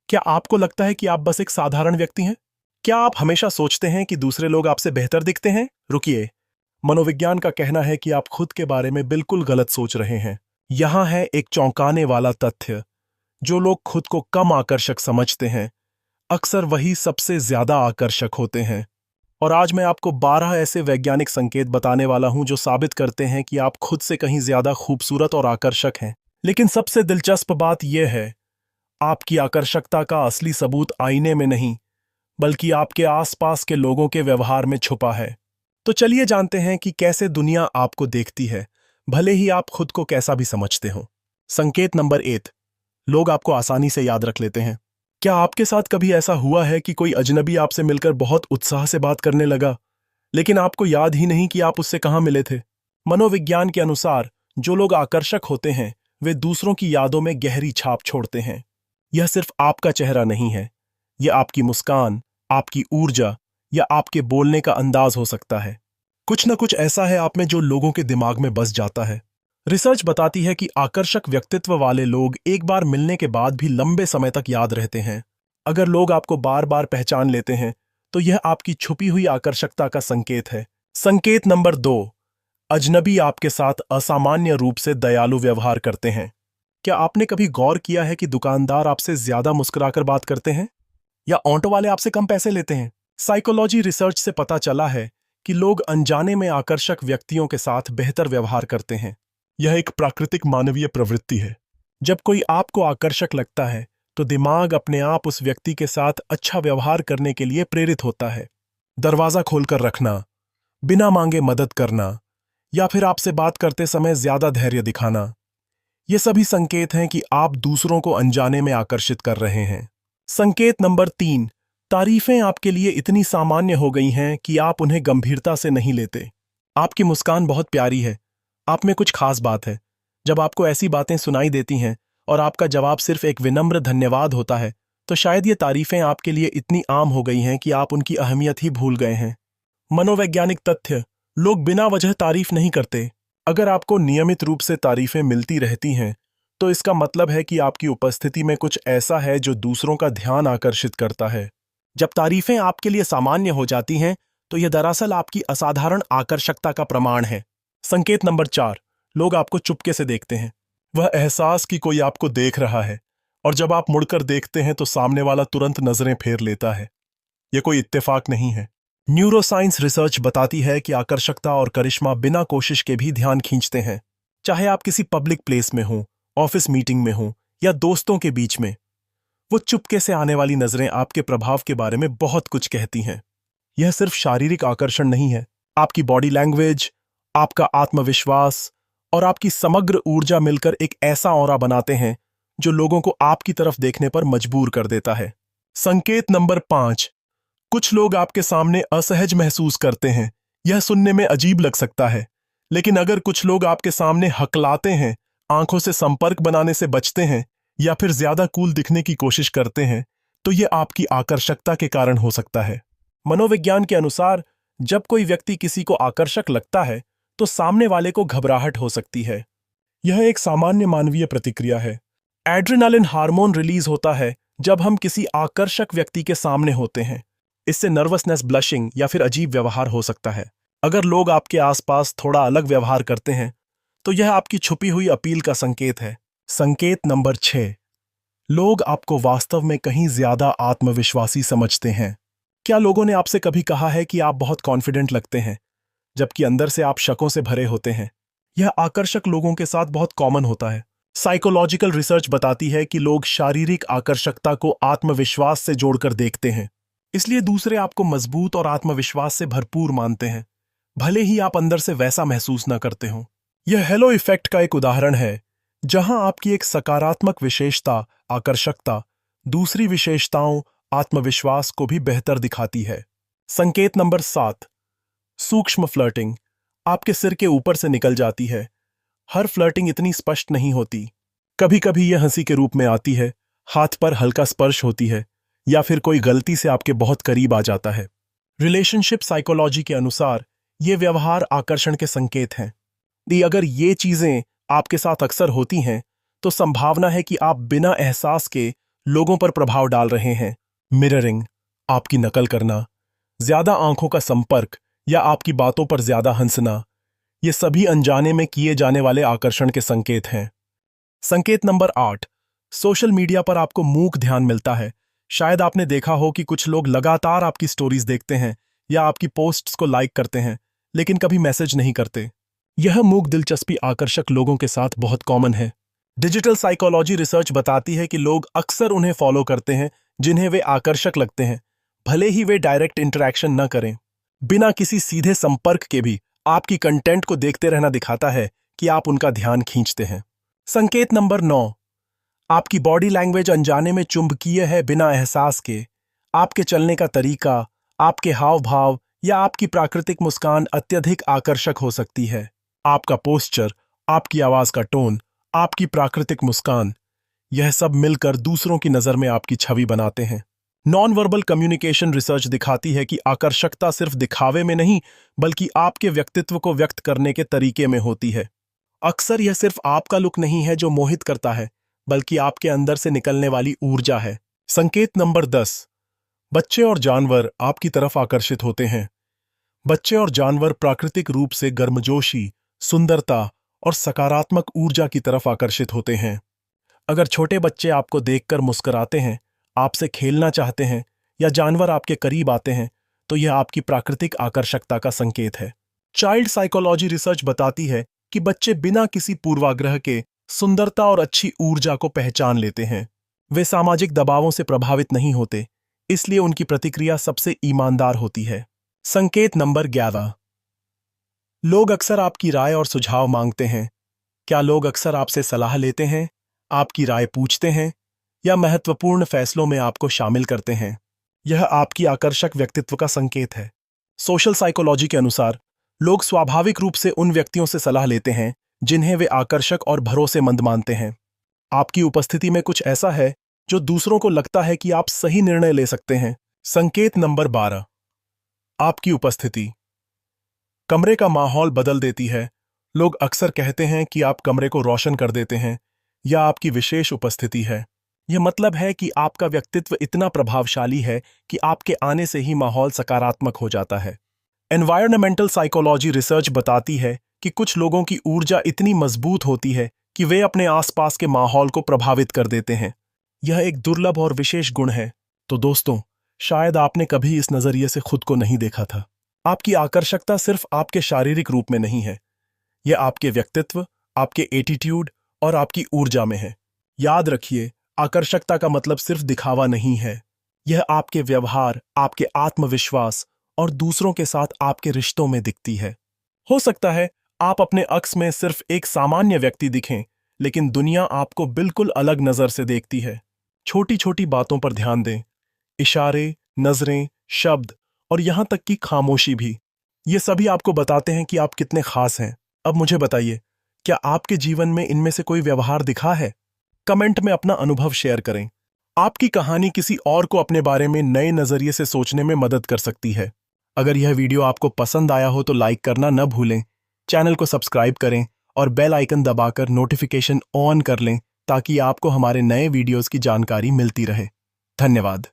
क्या आपको लगता है कि आप बस एक साधारण व्यक्ति हैं? क्या आप हमेशा सोचते हैं कि दूसरे लोग आपसे बेहतर दिखते हैं? रुकिए, मनोविज्ञान का कहना है कि आप खुद के बारे में बिल्कुल गलत सोच रहे हैं। यहां है एक चौंकाने वाला तथ्य। जो लोग खुद को कम आकर्षक समझते हैं, अक्सर वही सबसे ज्यादा आकर्षक होते हैं। और आज मैं आपको 12 ऐसे वैज्ञानिक संकेत बताने वाला हूं जो साबित करते हैं कि आप खुद से कहीं ज्यादा खूबसूरत और आकर्षक हैं। लेकिन सबसे दिलचस्प बात यह है, आपकी आकर्षकता का असली सबूत आईने में नहीं, बल्कि आपके आसपास के लोगों के व्यवहार में छुपा है। तो चलिए जानते हैं कि कैसे दुनिया आपको देखती है, भले ही आप खुद को कैसा भी समझते हो। संकेत नंबर 1, लोग आपको आसानी से याद रख लेते हैं। क्या आपके साथ कभी ऐसा हुआ है कि कोई अजनबी आपसे मिलकर बहुत उत्साह से बात करने लगा, लेकिन आपको याद ही नहीं कि आप उससे कहाँ मिले थे? मनोविज्ञान के अनुसार जो लोग आकर्षक होते हैं, वे दूसरों की यादों में गहरी छाप छोड़ते हैं। यह सिर्फ आपका चेहरा नहीं है, यह आपकी मुस्कान, आपकी ऊर्जा या आपके बोलने का अंदाज हो सकता है। कुछ न कुछ ऐसा है आप में जो लोगों के दिमाग में बस जाता है। रिसर्च बताती है कि आकर्षक व्यक्तित्व वाले लोग एक बार मिलने के बाद भी लंबे समय तक याद रहते हैं। अगर लोग आपको बार बार पहचान लेते हैं, तो यह आपकी छुपी हुई आकर्षकता का संकेत है। संकेत नंबर 2, अजनबी आपके साथ असामान्य रूप से दयालु व्यवहार करते हैं। क्या आपने कभी गौर किया है कि दुकानदार आपसे ज्यादा मुस्कुराकर बात करते हैं या ऑटो वाले आपसे कम पैसे लेते हैं? साइकोलॉजी रिसर्च से पता चला है कि लोग अनजाने में आकर्षक व्यक्तियों के साथ बेहतर व्यवहार करते हैं। यह एक प्राकृतिक मानवीय प्रवृत्ति है। जब कोई आपको आकर्षक लगता है, तो दिमाग अपने आप उस व्यक्ति के साथ अच्छा व्यवहार करने के लिए प्रेरित होता है। दरवाजा खोलकर रखना, बिना मांगे मदद करना, या फिर आपसे बात करते समय ज्यादा धैर्य दिखाना, ये सभी संकेत हैं कि आप दूसरों को अनजाने में आकर्षित कर रहे हैं। संकेत नंबर 3, तारीफें आपके लिए इतनी सामान्य हो गई हैं कि आप उन्हें गंभीरता से नहीं लेते। आपकी मुस्कान बहुत प्यारी है, आप में कुछ खास बात है। जब आपको ऐसी बातें सुनाई देती हैं और आपका जवाब सिर्फ एक विनम्र धन्यवाद होता है, तो शायद ये तारीफें आपके लिए इतनी आम हो गई हैं कि आप उनकी अहमियत ही भूल गए हैं। मनोवैज्ञानिक तथ्य, लोग बिना वजह तारीफ नहीं करते। अगर आपको नियमित रूप से तारीफें मिलती रहती हैं, तो इसका मतलब है कि आपकी उपस्थिति में कुछ ऐसा है जो दूसरों का ध्यान आकर्षित करता है। जब तारीफें आपके लिए सामान्य हो जाती हैं, तो यह दरअसल आपकी असाधारण आकर्षकता का प्रमाण है। संकेत नंबर 4, लोग आपको चुपके से देखते हैं। वह एहसास कि कोई आपको देख रहा है, और जब आप मुड़कर देखते हैं तो सामने वाला तुरंत नजरें फेर लेता है। यह कोई इत्तेफाक नहीं है। न्यूरोसाइंस रिसर्च बताती है कि आकर्षकता और करिश्मा बिना कोशिश के भी ध्यान खींचते हैं। चाहे आप किसी पब्लिक प्लेस में हो, ऑफिस मीटिंग में हो या दोस्तों के बीच में, वो चुपके से आने वाली नजरें आपके प्रभाव के बारे में बहुत कुछ कहती हैं। यह सिर्फ शारीरिक आकर्षण नहीं है, आपकी बॉडी लैंग्वेज, आपका आत्मविश्वास और आपकी समग्र ऊर्जा मिलकर एक ऐसा ऑरा बनाते हैं जो लोगों को आपकी तरफ देखने पर मजबूर कर देता है। संकेत नंबर 5, कुछ लोग आपके सामने असहज महसूस करते हैं। यह सुनने में अजीब लग सकता है, लेकिन अगर कुछ लोग आपके सामने हकलाते हैं, आंखों से संपर्क बनाने से बचते हैं या फिर ज्यादा कूल दिखने की कोशिश करते हैं, तो यह आपकी आकर्षकता के कारण हो सकता है। मनोविज्ञान के अनुसार जब कोई व्यक्ति किसी को आकर्षक लगता है, तो सामने वाले को घबराहट हो सकती है। यह एक सामान्य मानवीय प्रतिक्रिया है। एड्रेनालिन हार्मोन रिलीज होता है जब हम किसी आकर्षक व्यक्ति के सामने होते हैं। इससे नर्वसनेस, ब्लशिंग या फिर अजीब व्यवहार हो सकता है। अगर लोग आपके आसपास थोड़ा अलग व्यवहार करते हैं, तो यह आपकी छुपी हुई अपील का संकेत है। संकेत नंबर 6, लोग आपको वास्तव में कहीं ज्यादा आत्मविश्वासी समझते हैं। क्या लोगों ने आपसे कभी कहा है कि आप बहुत कॉन्फिडेंट लगते हैं, जबकि अंदर से आप शकों से भरे होते हैं? यह आकर्षक लोगों के साथ बहुत कॉमन होता है। साइकोलॉजिकल रिसर्च बताती है कि लोग शारीरिक आकर्षकता को आत्मविश्वास से जोड़कर देखते हैं। इसलिए दूसरे आपको मजबूत और आत्मविश्वास से भरपूर मानते हैं, भले ही आप अंदर से वैसा महसूस न करते हो। यह हेलो इफेक्ट का एक उदाहरण है, जहां आपकी एक सकारात्मक विशेषता, आकर्षकता, दूसरी विशेषताओं, आत्मविश्वास को भी बेहतर दिखाती है। संकेत नंबर 7, सूक्ष्म फ्लर्टिंग आपके सिर के ऊपर से निकल जाती है। हर फ्लर्टिंग इतनी स्पष्ट नहीं होती। कभी कभी यह हंसी के रूप में आती है, हाथ पर हल्का स्पर्श होती है, या फिर कोई गलती से आपके बहुत करीब आ जाता है। रिलेशनशिप साइकोलॉजी के अनुसार ये व्यवहार आकर्षण के संकेत हैं। अगर ये चीजें आपके साथ अक्सर होती हैं, तो संभावना है कि आप बिना एहसास के लोगों पर प्रभाव डाल रहे हैं। मिररिंग, आपकी नकल करना, ज्यादा आंखों का संपर्क या आपकी बातों पर ज्यादा हंसना, ये सभी अनजाने में किए जाने वाले आकर्षण के संकेत हैं। संकेत नंबर 8, सोशल मीडिया पर आपको मूक ध्यान मिलता है। शायद आपने देखा हो कि कुछ लोग लगातार आपकी स्टोरीज देखते हैं या आपकी पोस्ट्स को लाइक करते हैं, लेकिन कभी मैसेज नहीं करते। यह मूक दिलचस्पी आकर्षक लोगों के साथ बहुत कॉमन है। डिजिटल साइकोलॉजी रिसर्च बताती है कि लोग अक्सर उन्हें फॉलो करते हैं जिन्हें वे आकर्षक लगते हैं, भले ही वे डायरेक्ट इंटरैक्शन न करें। बिना किसी सीधे संपर्क के भी आपकी कंटेंट को देखते रहना दिखाता है कि आप उनका ध्यान खींचते हैं। संकेत नंबर 9, आपकी बॉडी लैंग्वेज अनजाने में चुंबकीय है बिना एहसास के। आपके चलने का तरीका, आपके हाव भाव या आपकी प्राकृतिक मुस्कान अत्यधिक आकर्षक हो सकती है। आपका पोस्चर, आपकी आवाज का टोन, आपकी प्राकृतिक मुस्कान, यह सब मिलकर दूसरों की नजर में आपकी छवि बनाते हैं। नॉन वर्बल कम्युनिकेशन रिसर्च दिखाती है कि आकर्षकता सिर्फ दिखावे में नहीं, बल्कि आपके व्यक्तित्व को व्यक्त करने के तरीके में होती है। अक्सर यह सिर्फ आपका लुक नहीं है जो मोहित करता है, बल्कि आपके अंदर से निकलने वाली ऊर्जा है। संकेत नंबर 10, बच्चे और जानवर आपकी तरफ आकर्षित होते हैं। बच्चे और जानवर प्राकृतिक रूप से गर्मजोशी, सुंदरता और सकारात्मक ऊर्जा की तरफ आकर्षित होते हैं। अगर छोटे बच्चे आपको देखकर मुस्कुराते हैं, आपसे खेलना चाहते हैं या जानवर आपके करीब आते हैं, तो यह आपकी प्राकृतिक आकर्षकता का संकेत है। चाइल्ड साइकोलॉजी रिसर्च बताती है कि बच्चे बिना किसी पूर्वाग्रह के सुंदरता और अच्छी ऊर्जा को पहचान लेते हैं। वे सामाजिक दबावों से प्रभावित नहीं होते, इसलिए उनकी प्रतिक्रिया सबसे ईमानदार होती है। संकेत नंबर 11, लोग अक्सर आपकी राय और सुझाव मांगते हैं। क्या लोग अक्सर आपसे सलाह लेते हैं, आपकी राय पूछते हैं या महत्वपूर्ण फैसलों में आपको शामिल करते हैं? यह आपकी आकर्षक व्यक्तित्व का संकेत है। सोशल साइकोलॉजी के अनुसार लोग स्वाभाविक रूप से उन व्यक्तियों से सलाह लेते हैं जिन्हें वे आकर्षक और भरोसेमंद मानते हैं। आपकी उपस्थिति में कुछ ऐसा है जो दूसरों को लगता है कि आप सही निर्णय ले सकते हैं। संकेत नंबर 12, आपकी उपस्थिति कमरे का माहौल बदल देती है। लोग अक्सर कहते हैं कि आप कमरे को रोशन कर देते हैं या आपकी विशेष उपस्थिति है। यह मतलब है कि आपका व्यक्तित्व इतना प्रभावशाली है कि आपके आने से ही माहौल सकारात्मक हो जाता है। एनवायरमेंटल साइकोलॉजी रिसर्च बताती है कि कुछ लोगों की ऊर्जा इतनी मजबूत होती है कि वे अपने आसपास के माहौल को प्रभावित कर देते हैं। यह एक दुर्लभ और विशेष गुण है। तो दोस्तों, शायद आपने कभी इस नजरिए से खुद को नहीं देखा था। आपकी आकर्षकता सिर्फ आपके शारीरिक रूप में नहीं है, यह आपके व्यक्तित्व, आपके एटीट्यूड और आपकी ऊर्जा में है। याद रखिए, आकर्षकता का मतलब सिर्फ दिखावा नहीं है। यह आपके व्यवहार, आपके आत्मविश्वास और दूसरों के साथ आपके रिश्तों में दिखती है। हो सकता है आप अपने अक्स में सिर्फ एक सामान्य व्यक्ति दिखें, लेकिन दुनिया आपको बिल्कुल अलग नजर से देखती है। छोटी छोटी बातों पर ध्यान दें, इशारे, नजरें, शब्द और यहां तक कि खामोशी भी, ये सभी आपको बताते हैं कि आप कितने खास हैं। अब मुझे बताइए, क्या आपके जीवन में इनमें से कोई व्यवहार दिखा है? कमेंट में अपना अनुभव शेयर करें। आपकी कहानी किसी और को अपने बारे में नए नजरिए से सोचने में मदद कर सकती है। अगर यह वीडियो आपको पसंद आया हो तो लाइक करना न भूलें, चैनल को सब्सक्राइब करें और बेल आइकन दबाकर नोटिफिकेशन ऑन कर लें ताकि आपको हमारे नए वीडियोस की जानकारी मिलती रहे। धन्यवाद।